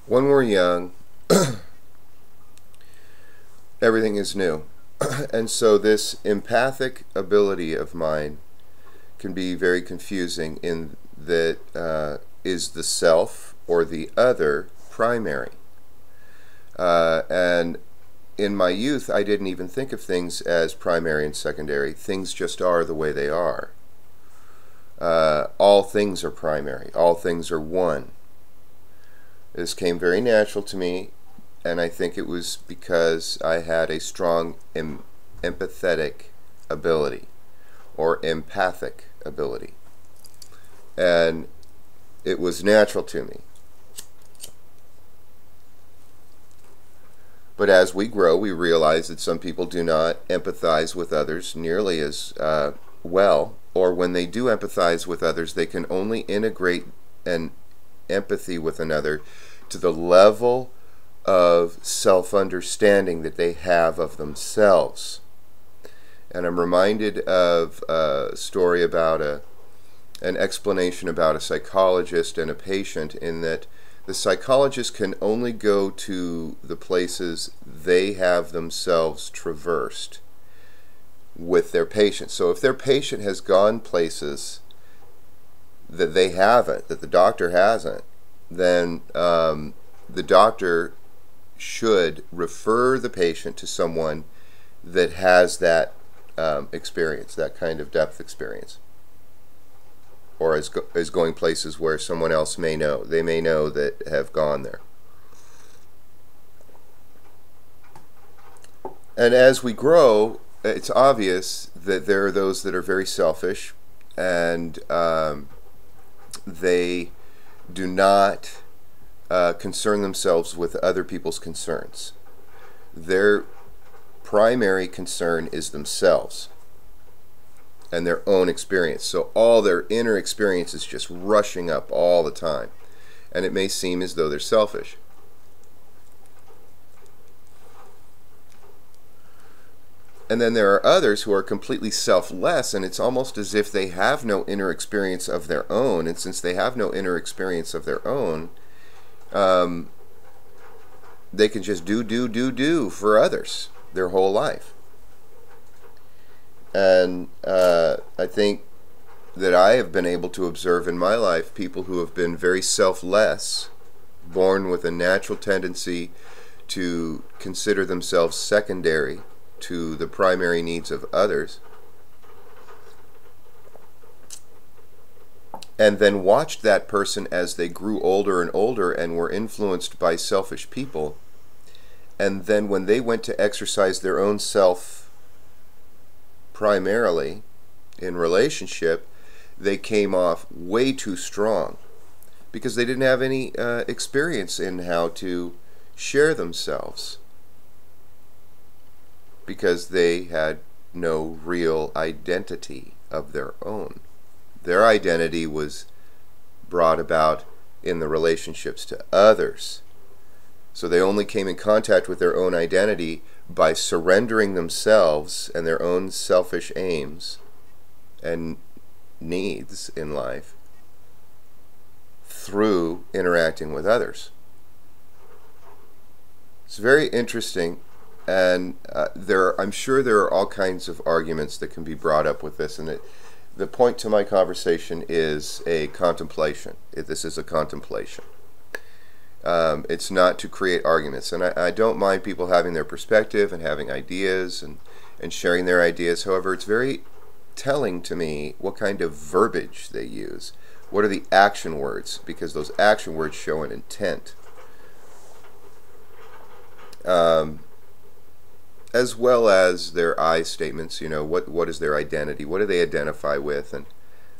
When we're young, everything is new. And so this empathic ability of mine can be very confusing in that is the self or the other primary. And in my youth, I didn't even think of things as primary and secondary. Things just are the way they are. All things are primary. All things are one. This came very natural to me, and I think it was because I had a strong empathetic ability or empathic ability. And it was natural to me. But as we grow, we realize that some people do not empathize with others nearly as well, or when they do empathize with others, they can only integrate an empathy with another to the level of self-understanding that they have of themselves. And I'm reminded of a story about an explanation about a psychologist and a patient, in that the psychologist can only go to the places they have themselves traversed with their patient. So if their patient has gone places that they haven't, that the doctor hasn't, then the doctor should refer the patient to someone that has that experience, that kind of depth experience, or is going places where someone else may know. They may know that have gone there. And as we grow, it's obvious that there are those that are very selfish, and they do not concern themselves with other people's concerns. Their primary concern is themselves and their own experience. So all their inner experience is just rushing up all the time. And it may seem as though they're selfish. And then there are others who are completely selfless, and it's almost as if they have no inner experience of their own. And since they have no inner experience of their own, they can just do for others their whole life. And I think that I have been able to observe in my life people who have been very selfless, born with a natural tendency to consider themselves secondary to the primary needs of others, and then watched that person as they grew older and older and were influenced by selfish people. And then when they went to exercise their own self primarily in relationship, they came off way too strong because they didn't have any experience in how to share themselves, because they had no real identity of their own. Their identity was brought about in the relationships to others. So they only came in contact with their own identity by surrendering themselves and their own selfish aims and needs in life through interacting with others. It's very interesting, and I'm sure there are all kinds of arguments that can be brought up with this, and the point to my conversation is a contemplation. This is a contemplation. It's not to create arguments, and I don't mind people having their perspective and having ideas and sharing their ideas. However, it's very telling to me what kind of verbiage they use. What are the action words? Because those action words show an intent. As well as their I statements. You know, what is their identity? What do they identify with? And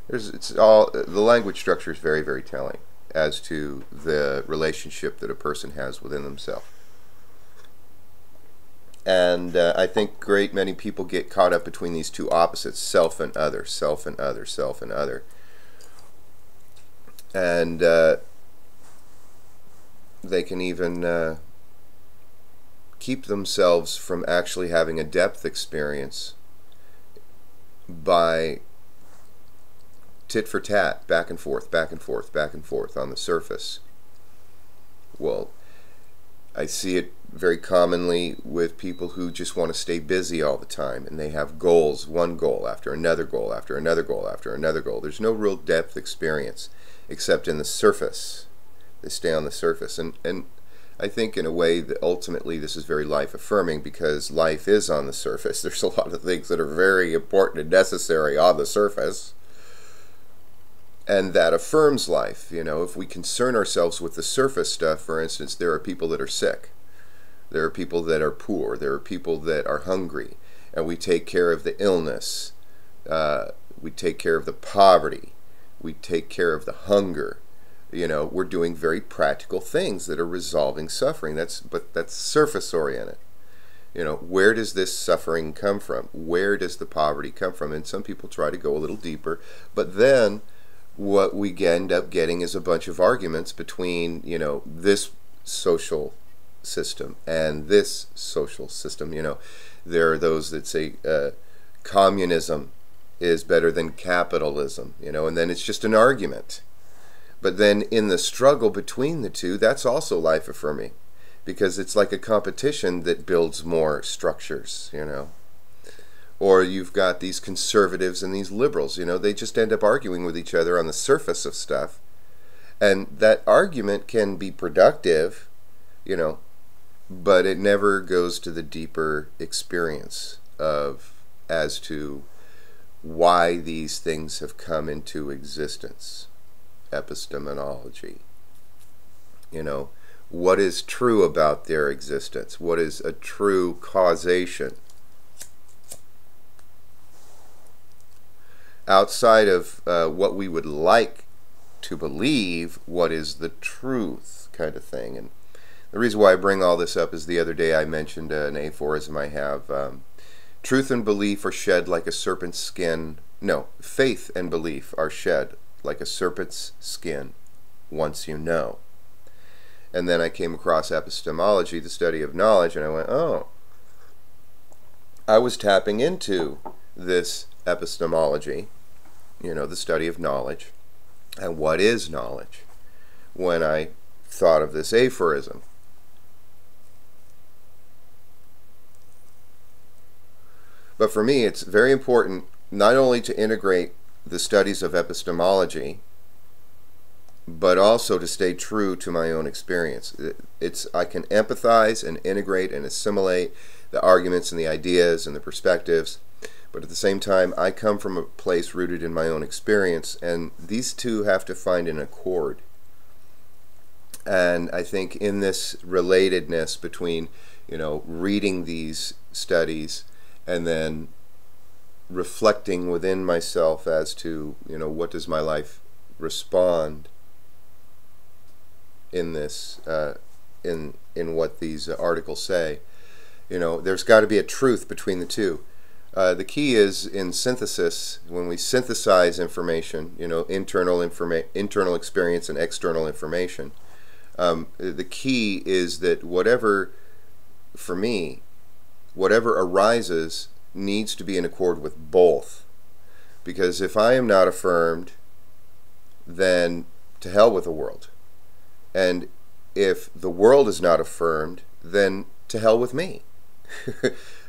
the language structure is very, very telling as to the relationship that a person has within themselves. And I think great many people get caught up between these two opposites: self and other, self and other, self and other. And they can even keep themselves from actually having a depth experience by tit for tat, back and forth, back and forth, back and forth on the surface. Well, I see it very commonly with people who just want to stay busy all the time, and they have goals, one goal after another goal after another goal after another goal. There's no real depth experience except in the surface. They stay on the surface. And I think in a way that ultimately this is very life affirming, because life is on the surface. There's a lot of things that are very important and necessary on the surface. And that affirms life. You know, if we concern ourselves with the surface stuff, for instance, there are people that are sick. There are people that are poor. There are people that are hungry. And we take care of the illness. We take care of the poverty. We take care of the hunger. You know, we're doing very practical things that are resolving suffering. But that's surface oriented. You know, where does this suffering come from? Where does the poverty come from? And some people try to go a little deeper. But then what we end up getting is a bunch of arguments between, you know, this social system and this social system. You know, there are those that say communism is better than capitalism, you know, and then it's just an argument. But then in the struggle between the two, that's also life affirming, because it's like a competition that builds more structures, you know. Or you've got these conservatives and these liberals, you know, they just end up arguing with each other on the surface of stuff. And that argument can be productive, you know, but it never goes to the deeper experience of as to why these things have come into existence. Epistemology. You know, what is true about their existence? What is a true causation? Outside of what we would like to believe, what is the truth, kind of thing. And the reason why I bring all this up is the other day I mentioned an aphorism I have. Truth and belief are shed like a serpent's skin. No, faith and belief are shed like a serpent's skin once you know. And then I came across epistemology, the study of knowledge, and I went, oh, I was tapping into this epistemology, you know, the study of knowledge, and what is knowledge, when I thought of this aphorism. But for me, it's very important not only to integrate the studies of epistemology, but also to stay true to my own experience. I can empathize and integrate and assimilate the arguments and the ideas and the perspectives, but at the same time, I come from a place rooted in my own experience, and these two have to find an accord. And I think in this relatedness between, you know, reading these studies and then reflecting within myself as to, you know, what does my life respond in this, in what these articles say, you know, there's got to be a truth between the two. The key is in synthesis, when we synthesize information, you know, internal experience and external information. The key is that whatever, for me, whatever arises needs to be in accord with both. Because if I am not affirmed, then to hell with the world. And if the world is not affirmed, then to hell with me.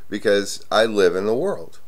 Because I live in the world.